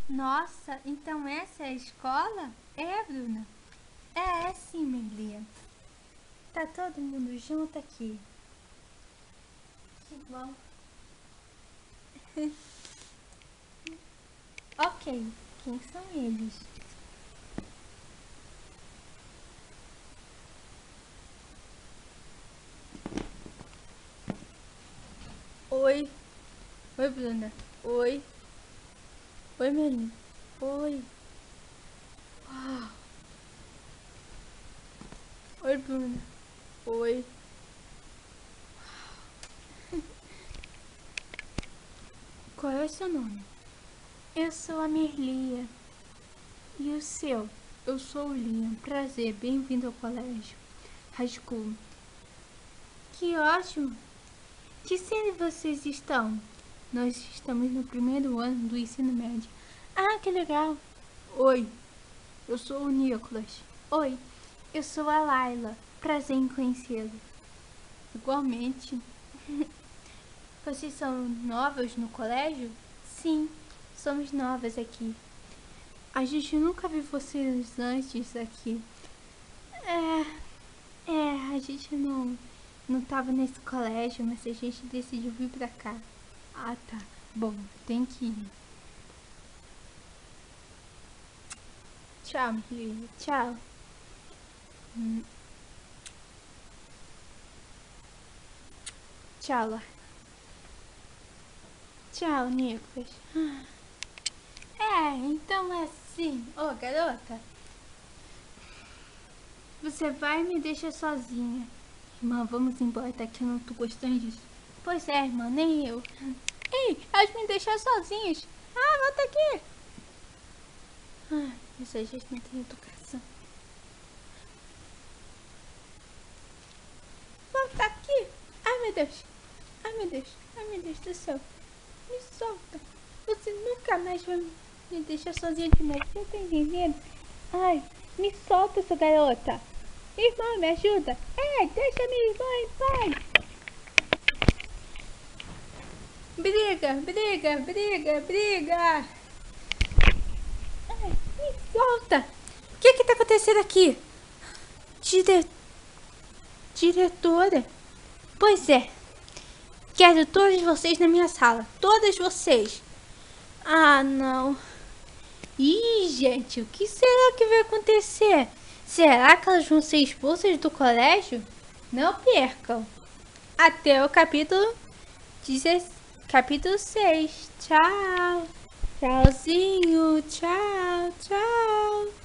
Nossa, então essa é a escola? É, Bruna? É sim, Melia. Tá todo mundo junto aqui. Que bom. Ok, quem são eles? Oi. Oi, Bruna. Oi. Oi, Melinha. Oi. Uau. Oi, Bruna. Oi. Qual é o seu nome? Eu sou a Merlia. E o seu? Eu sou o Liam. Prazer, bem-vindo ao colégio. High School. Que ótimo! Que série vocês estão? Nós estamos no primeiro ano do ensino médio. Ah, que legal! Oi, eu sou o Nicholas. Oi, eu sou a Laila. Prazer em conhecê-lo. Igualmente. Vocês são novas no colégio? Sim, somos novas aqui. A gente nunca viu vocês antes aqui. A gente não tava nesse colégio, mas a gente decidiu vir pra cá. Ah, tá. Bom, tem que ir. Tchau, Rio. Tchau. Tchau, Lá. Tchau, Nicolas. Então é assim. Ô, garota. Você vai e me deixa sozinha. Irmã, vamos embora daqui, eu não tô gostando disso. Pois é, irmã, nem eu. Ei, elas me deixaram sozinhas. Ah, volta aqui. Essa gente não tem educação. Volta aqui. Ai, meu Deus. Ai, meu Deus. Ai, meu Deus do céu. Me solta. Você nunca mais vai me deixar sozinha de novo. Você tá entendendo? Ai, me solta, sua garota. Irmã, me ajuda. Deixa minha irmã em paz. Briga, briga, briga, briga. Ai, me solta. O que tá acontecendo aqui? Diretora? Pois é. Quero todas vocês na minha sala. Todas vocês. Ah, não. Ih, gente, o que será que vai acontecer? Será que elas vão ser expulsas do colégio? Não percam. Até o capítulo 6. Tchau. Tchauzinho. Tchau, tchau.